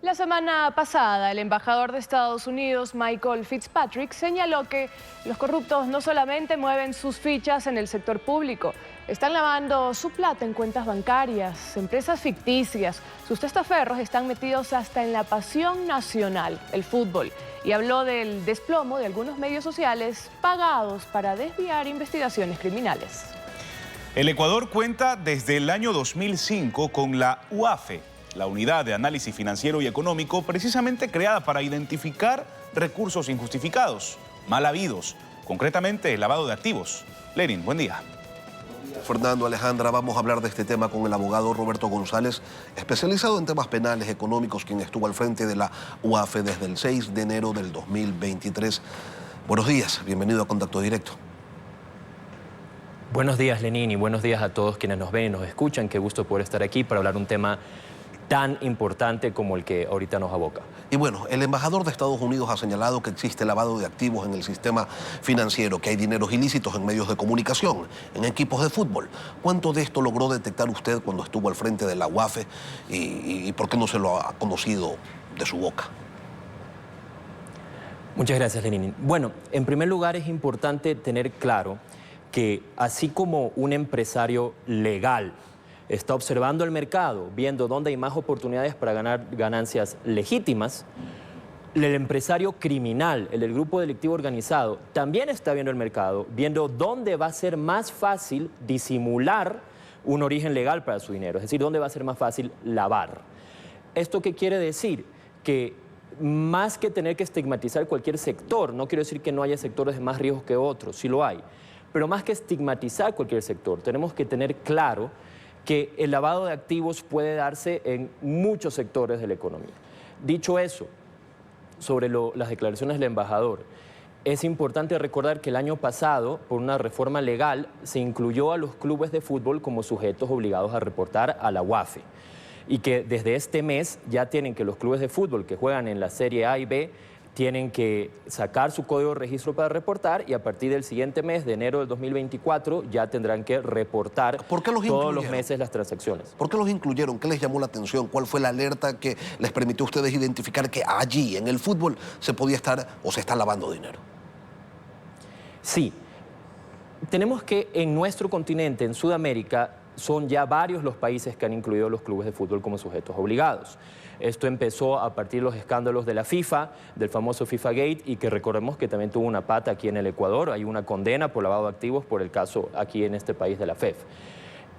La semana pasada, el embajador de Estados Unidos, Michael Fitzpatrick, señaló que los corruptos no solamente mueven sus fichas en el sector público, están lavando su plata en cuentas bancarias, empresas ficticias. Sus testaferros están metidos hasta en la pasión nacional, el fútbol, y habló del desplomo de algunos medios sociales pagados para desviar investigaciones criminales. El Ecuador cuenta desde el año 2005 con la UAFE, la Unidad de Análisis Financiero y Económico, precisamente creada para identificar recursos injustificados, mal habidos, concretamente el lavado de activos. Lenin, buen día. Fernando, Alejandra, vamos a hablar de este tema con el abogado Roberto González, especializado en temas penales económicos, quien estuvo al frente de la UAFE desde el 6 de enero del 2023. Buenos días, bienvenido a Contacto Directo. Buenos días, Lenin, y buenos días a todos quienes nos ven y nos escuchan. Qué gusto poder estar aquí para hablar de un tema tan importante como el que ahorita nos aboca. Y bueno, el embajador de Estados Unidos ha señalado que existe lavado de activos en el sistema financiero, que hay dineros ilícitos en medios de comunicación, en equipos de fútbol. ¿Cuánto de esto logró detectar usted cuando estuvo al frente de la UAFE y por qué no se lo ha conocido de su boca? Muchas gracias, Lenin. Bueno, en primer lugar es importante tener claro que así como un empresario legal está observando el mercado, viendo dónde hay más oportunidades para ganar ganancias legítimas, el empresario criminal, el del grupo delictivo organizado, también está viendo el mercado, viendo dónde va a ser más fácil disimular un origen legal para su dinero, es decir, dónde va a ser más fácil lavar. ¿Esto qué quiere decir? Que más que tener que estigmatizar cualquier sector, no quiero decir que no haya sectores de más riesgo que otros, sí lo hay, pero más que estigmatizar cualquier sector, tenemos que tener claro que el lavado de activos puede darse en muchos sectores de la economía. Dicho eso, sobre las declaraciones del embajador, es importante recordar que el año pasado, por una reforma legal, se incluyó a los clubes de fútbol como sujetos obligados a reportar a la UAFE y que desde este mes ya tienen que los clubes de fútbol que juegan en la Serie A y B tienen que sacar su código de registro para reportar y a partir del siguiente mes, de enero del 2024, ya tendrán que reportar todos los meses las transacciones. ¿Por qué los incluyeron? ¿Qué les llamó la atención? ¿Cuál fue la alerta que les permitió a ustedes identificar que allí, en el fútbol, se podía estar o se está lavando dinero? Sí. Tenemos que en nuestro continente, en Sudamérica, son ya varios los países que han incluido los clubes de fútbol como sujetos obligados. Esto empezó a partir de los escándalos de la FIFA, del famoso FIFA Gate, y que recordemos que también tuvo una pata aquí en el Ecuador. Hay una condena por lavado de activos por el caso aquí en este país de la FEF.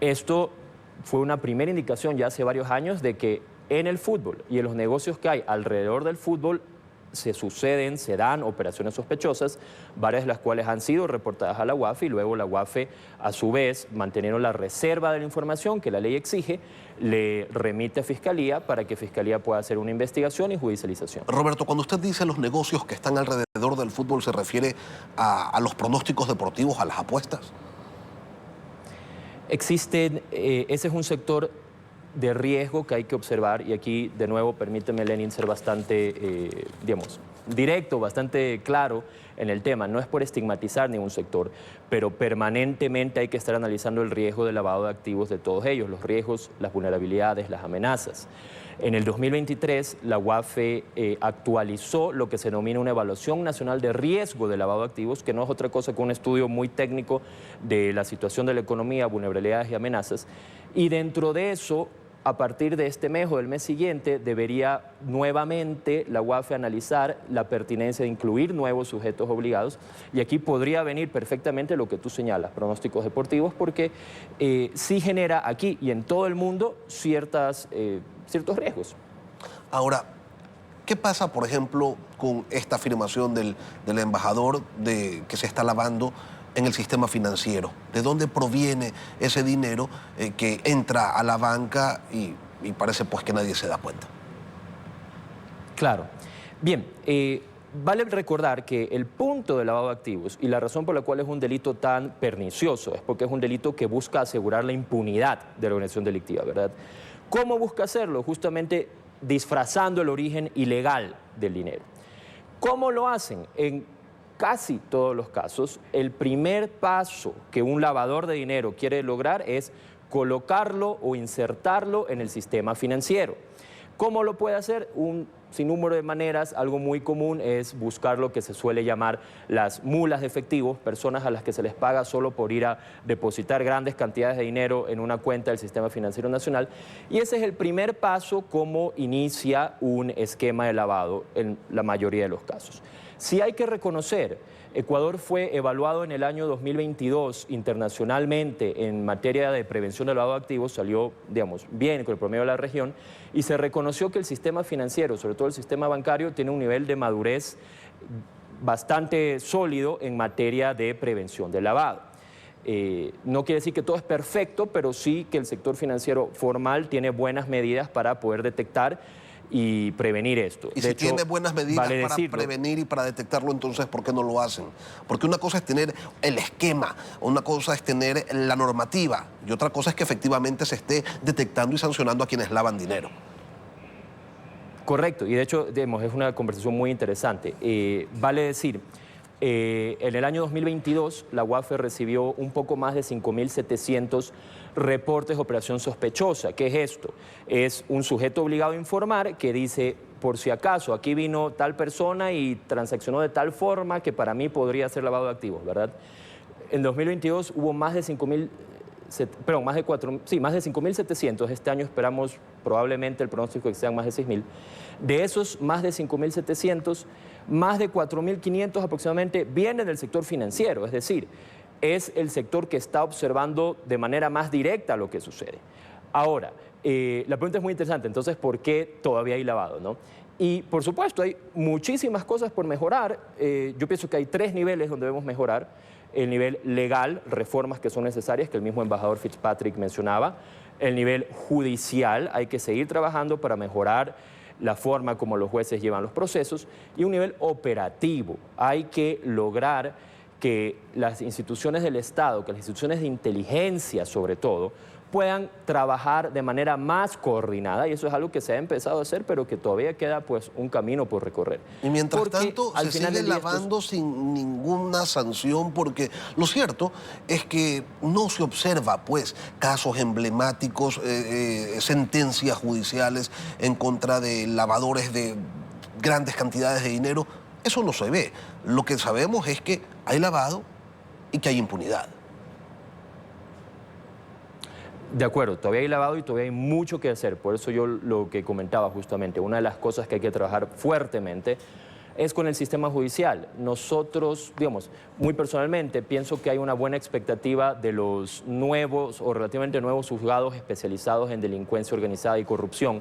Esto fue una primera indicación ya hace varios años de que en el fútbol y en los negocios que hay alrededor del fútbol se dan operaciones sospechosas, varias de las cuales han sido reportadas a la UAFE y luego la UAFE, a su vez, manteniendo la reserva de la información que la ley exige, le remite a Fiscalía para que Fiscalía pueda hacer una investigación y judicialización. Roberto, cuando usted dice los negocios que están alrededor del fútbol, ¿se refiere a los pronósticos deportivos, a las apuestas? Existen, ese es un sector de riesgo que hay que observar y aquí, de nuevo, permíteme, Lenin, ser bastante, digamos, directo, bastante claro en el tema. No es por estigmatizar ningún sector, pero permanentemente hay que estar analizando el riesgo de lavado de activos de todos ellos, los riesgos, las vulnerabilidades, las amenazas. En el 2023, la UAFE actualizó lo que se denomina una evaluación nacional de riesgo de lavado de activos, que no es otra cosa que un estudio muy técnico de la situación de la economía, vulnerabilidades y amenazas. Y dentro de eso, a partir de este mes o del mes siguiente, debería nuevamente la UAFE analizar la pertinencia de incluir nuevos sujetos obligados. Y aquí podría venir perfectamente lo que tú señalas, pronósticos deportivos, porque sí genera aquí y en todo el mundo ciertos riesgos. Ahora, ¿qué pasa, por ejemplo, con esta afirmación del embajador de que se está lavando en el sistema financiero? ¿De dónde proviene ese dinero que entra a la banca y parece pues que nadie se da cuenta? Claro. Bien, vale recordar que el punto del lavado de activos y la razón por la cual es un delito tan pernicioso es porque es un delito que busca asegurar la impunidad de la organización delictiva, ¿verdad? ¿Cómo busca hacerlo? Justamente disfrazando el origen ilegal del dinero. ¿Cómo lo hacen? En casi todos los casos, el primer paso que un lavador de dinero quiere lograr es colocarlo o insertarlo en el sistema financiero. ¿Cómo lo puede hacer? Un sinnúmero de maneras. Algo muy común es buscar lo que se suele llamar las mulas de efectivo, personas a las que se les paga solo por ir a depositar grandes cantidades de dinero en una cuenta del Sistema Financiero Nacional. Y ese es el primer paso como inicia un esquema de lavado en la mayoría de los casos. Sí hay que reconocer, Ecuador fue evaluado en el año 2022 internacionalmente en materia de prevención del lavado de activos, salió, digamos, bien con el promedio de la región, y se reconoció que el sistema financiero, sobre todo el sistema bancario, tiene un nivel de madurez bastante sólido en materia de prevención del lavado. No quiere decir que todo es perfecto, pero sí que el sector financiero formal tiene buenas medidas para poder detectar y prevenir esto. Y si tiene buenas medidas para prevenir y para detectarlo, entonces, ¿por qué no lo hacen? Porque una cosa es tener el esquema, una cosa es tener la normativa y otra cosa es que efectivamente se esté detectando y sancionando a quienes lavan dinero. Correcto, y de hecho, digamos, es una conversación muy interesante. Vale decir, en el año 2022 la UAFE recibió un poco más de 5.700 reportes de operación sospechosa. ¿Qué es esto? Es un sujeto obligado a informar que dice, por si acaso, aquí vino tal persona y transaccionó de tal forma que para mí podría ser lavado de activos, ¿verdad? En 2022 hubo más de 5.700. Este año esperamos probablemente el pronóstico que sean más de 6.000. De esos más de 5.700, más de 4.500 aproximadamente vienen del sector financiero, es decir, es el sector que está observando de manera más directa lo que sucede. Ahora, la pregunta es muy interesante, entonces, ¿por qué todavía hay lavado, no? Y, por supuesto, hay muchísimas cosas por mejorar. Yo pienso que hay 3 niveles donde debemos mejorar. El nivel legal, reformas que son necesarias, que el mismo embajador Fitzpatrick mencionaba. El nivel judicial, hay que seguir trabajando para mejorar la forma como los jueces llevan los procesos. Y un nivel operativo, hay que lograr que las instituciones del Estado, que las instituciones de inteligencia sobre todo, puedan trabajar de manera más coordinada, y eso es algo que se ha empezado a hacer, pero que todavía queda pues un camino por recorrer. Y mientras tanto se sigue lavando sin ninguna sanción, porque lo cierto es que no se observa pues casos emblemáticos, sentencias judiciales en contra de lavadores de grandes cantidades de dinero. Eso no se ve. Lo que sabemos es que hay lavado y que hay impunidad. De acuerdo, todavía hay lavado y todavía hay mucho que hacer. Por eso yo lo que comentaba justamente, una de las cosas que hay que trabajar fuertemente es con el sistema judicial. Nosotros, digamos, muy personalmente, pienso que hay una buena expectativa de los nuevos o relativamente nuevos juzgados especializados en delincuencia organizada y corrupción,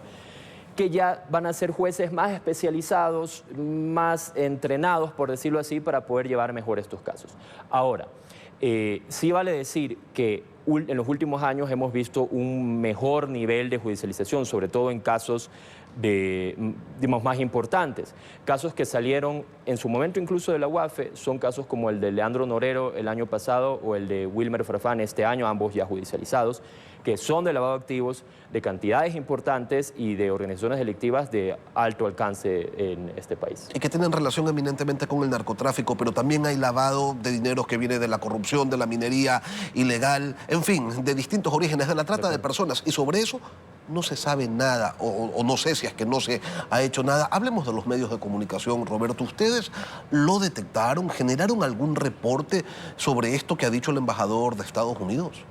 que ya van a ser jueces más especializados, más entrenados, por decirlo así, para poder llevar mejor estos casos. Ahora, sí vale decir que en los últimos años hemos visto un mejor nivel de judicialización, sobre todo en casos digamos, más importantes. Casos que salieron en su momento incluso de la UAFE son casos como el de Leandro Norero el año pasado o el de Wilmer Farfán este año, ambos ya judicializados, que son de lavado de activos, de cantidades importantes y de organizaciones delictivas de alto alcance en este país. Y que tienen relación eminentemente con el narcotráfico, pero también hay lavado de dinero que viene de la corrupción, de la minería ilegal, en fin, de distintos orígenes, de la trata de personas. Y sobre eso no se sabe nada, o no sé si es que no se ha hecho nada. Hablemos de los medios de comunicación, Roberto. ¿Ustedes lo detectaron? ¿Generaron algún reporte sobre esto que ha dicho el embajador de Estados Unidos?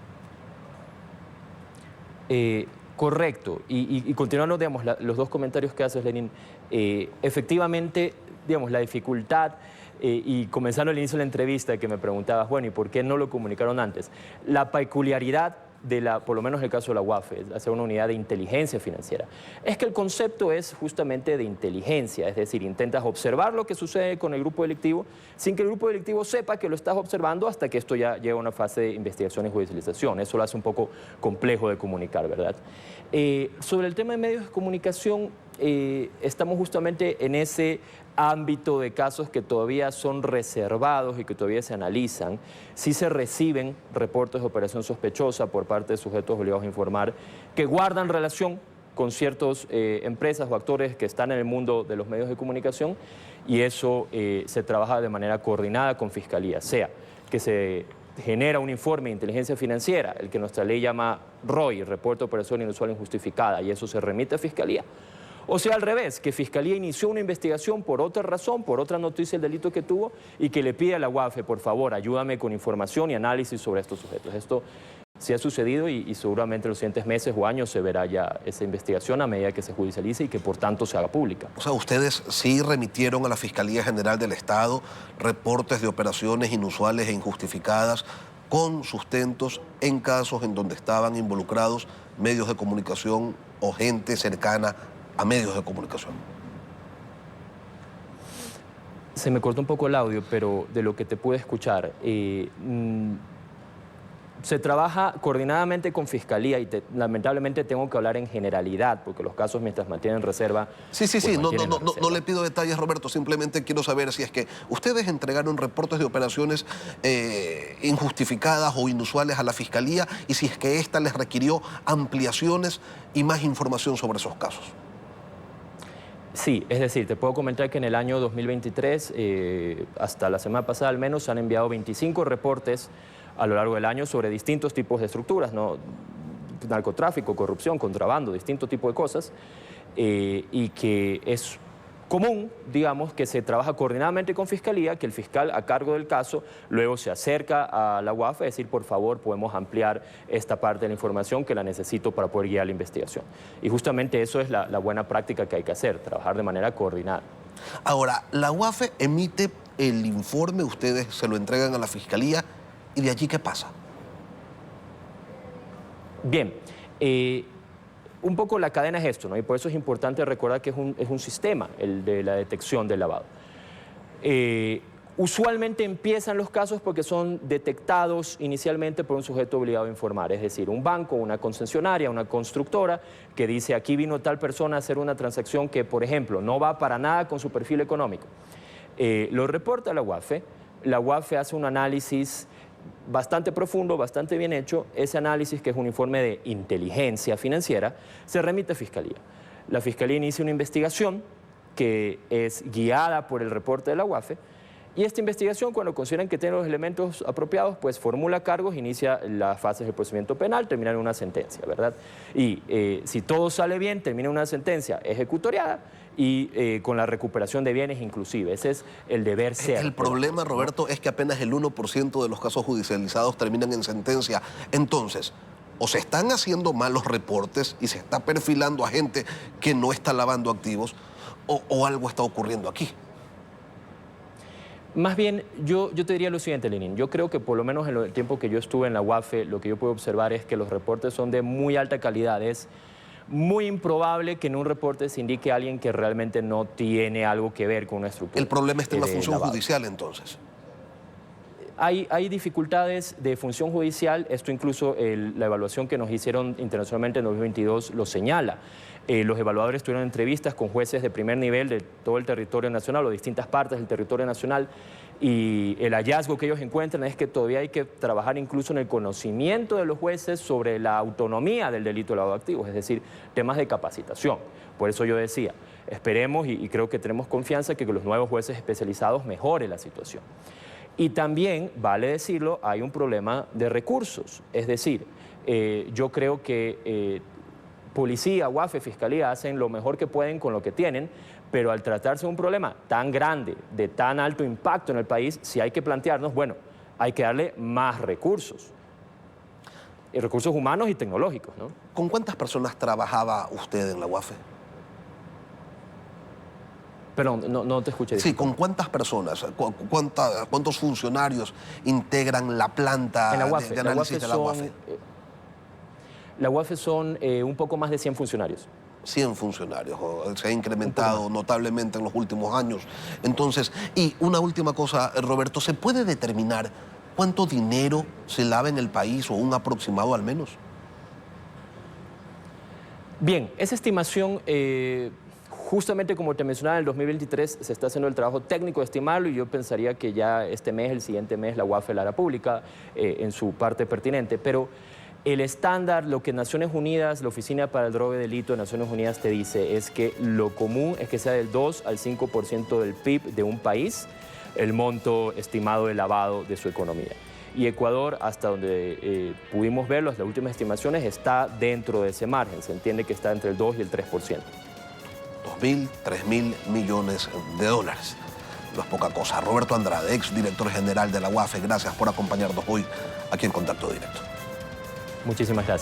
Correcto. Y continuando, digamos, los dos comentarios que haces, Lenín, efectivamente, digamos, la dificultad, y comenzando al inicio de la entrevista que me preguntabas, bueno, ¿y por qué no lo comunicaron antes? La peculiaridad por lo menos en el caso de la UAFE, hacer una unidad de inteligencia financiera, es que el concepto es justamente de inteligencia, es decir, intentas observar lo que sucede con el grupo delictivo sin que el grupo delictivo sepa que lo estás observando hasta que esto ya llega a una fase de investigación y judicialización. Eso lo hace un poco complejo de comunicar, ¿verdad? Sobre el tema de medios de comunicación, estamos justamente en ese ámbito de casos que todavía son reservados y que todavía se analizan. Sí se reciben reportes de operación sospechosa por parte de sujetos obligados a informar que guardan relación con ciertas empresas o actores que están en el mundo de los medios de comunicación, y eso se trabaja de manera coordinada con Fiscalía, sea que se genera un informe de inteligencia financiera, el que nuestra ley llama ROI, Reporte de Operación Inusual Injustificada, y eso se remite a Fiscalía, O sea, al revés, que Fiscalía inició una investigación por otra razón, por otra noticia del delito que tuvo y que le pide a la UAFE, por favor, ayúdame con información y análisis sobre estos sujetos. Esto sí ha sucedido y seguramente en los siguientes meses o años se verá ya esa investigación a medida que se judicialice y que por tanto se haga pública. O sea, ustedes sí remitieron a la Fiscalía General del Estado reportes de operaciones inusuales e injustificadas con sustentos en casos en donde estaban involucrados medios de comunicación o gente cercana a medios de comunicación. Se me cortó un poco el audio, pero de lo que te pude escuchar, se trabaja coordinadamente con Fiscalía y lamentablemente tengo que hablar en generalidad, porque los casos mientras mantienen reserva... Sí, pues no le pido detalles, Roberto, simplemente quiero saber si es que ustedes entregaron reportes de operaciones injustificadas o inusuales a la Fiscalía y si es que ésta les requirió ampliaciones y más información sobre esos casos. Sí, es decir, te puedo comentar que en el año 2023, hasta la semana pasada al menos, se han enviado 25 reportes a lo largo del año sobre distintos tipos de estructuras, ¿no? Narcotráfico, corrupción, contrabando, distintos tipos de cosas, y que es común, digamos, que se trabaja coordinadamente con Fiscalía, que el fiscal a cargo del caso luego se acerca a la UAFE a decir, por favor, podemos ampliar esta parte de la información que la necesito para poder guiar la investigación. Y justamente eso es la buena práctica que hay que hacer, trabajar de manera coordinada. Ahora, la UAFE emite el informe, ustedes se lo entregan a la Fiscalía, ¿y de allí qué pasa? Bien, un poco la cadena es esto, ¿no? Y por eso es importante recordar que es un sistema, el de la detección del lavado. Usualmente empiezan los casos porque son detectados inicialmente por un sujeto obligado a informar, es decir, un banco, una concesionaria, una constructora que dice aquí vino tal persona a hacer una transacción que, por ejemplo, no va para nada con su perfil económico. Lo reporta la UAFE hace un análisis bastante profundo, bastante bien hecho. Ese análisis, que es un informe de inteligencia financiera, se remite a Fiscalía. La Fiscalía inicia una investigación que es guiada por el reporte de la UAFE y esta investigación, cuando consideran que tiene los elementos apropiados, pues formula cargos, inicia las fases del procedimiento penal, termina en una sentencia, ¿verdad? Y si todo sale bien, termina en una sentencia ejecutoriada y con la recuperación de bienes inclusive. Ese es el deber ser. El problema, Roberto, es que apenas el 1% de los casos judicializados terminan en sentencia. Entonces, o se están haciendo malos reportes y se está perfilando a gente que no está lavando activos, o algo está ocurriendo aquí. Más bien, yo te diría lo siguiente, Lenín. Yo creo que por lo menos en el tiempo que yo estuve en la UAFE, lo que yo puedo observar es que los reportes son de muy alta calidad. Es muy improbable que en un reporte se indique a alguien que realmente no tiene algo que ver con una estructura. El problema está en la función lavado. judicial, entonces. Hay dificultades de función judicial, esto incluso la evaluación que nos hicieron internacionalmente en 2022 lo señala. Los evaluadores tuvieron entrevistas con jueces de primer nivel de todo el territorio nacional o distintas partes del territorio nacional y el hallazgo que ellos encuentran es que todavía hay que trabajar incluso en el conocimiento de los jueces sobre la autonomía del delito de lavado de activos, es decir, temas de capacitación. Por eso yo decía, esperemos y creo que tenemos confianza que los nuevos jueces especializados mejoren la situación. Y también, vale decirlo, hay un problema de recursos. Es decir, yo creo que policía, UAFE, Fiscalía hacen lo mejor que pueden con lo que tienen, pero al tratarse de un problema tan grande, de tan alto impacto en el país, si hay que plantearnos, bueno, hay que darle más recursos. Y recursos humanos y tecnológicos, ¿no? ¿Con cuántas personas trabajaba usted en la UAFE? Perdón, no te escuché. Sí, ¿con cuántas personas, cuántos funcionarios integran la planta de análisis de la UAFE? La UAFE son un poco más de 100 funcionarios. 100 funcionarios, se ha incrementado notablemente en los últimos años. Entonces, y una última cosa, Roberto, ¿se puede determinar cuánto dinero se lava en el país o un aproximado al menos? Bien, esa estimación... Justamente como te mencionaba, en el 2023 se está haciendo el trabajo técnico de estimarlo y yo pensaría que ya este mes, el siguiente mes, la UAFE la hará pública en su parte pertinente. Pero el estándar, lo que Naciones Unidas, la Oficina para el Droga y Delito de Naciones Unidas te dice es que lo común es que sea del 2 al 5% del PIB de un país el monto estimado de lavado de su economía. Y Ecuador, hasta donde pudimos verlo, las últimas estimaciones, está dentro de ese margen. Se entiende que está entre el 2 y el 3%. 2.000, 3.000 millones de dólares. No es poca cosa. Roberto Andrade, ex director general de la UAFE, gracias por acompañarnos hoy aquí en Contacto Directo. Muchísimas gracias.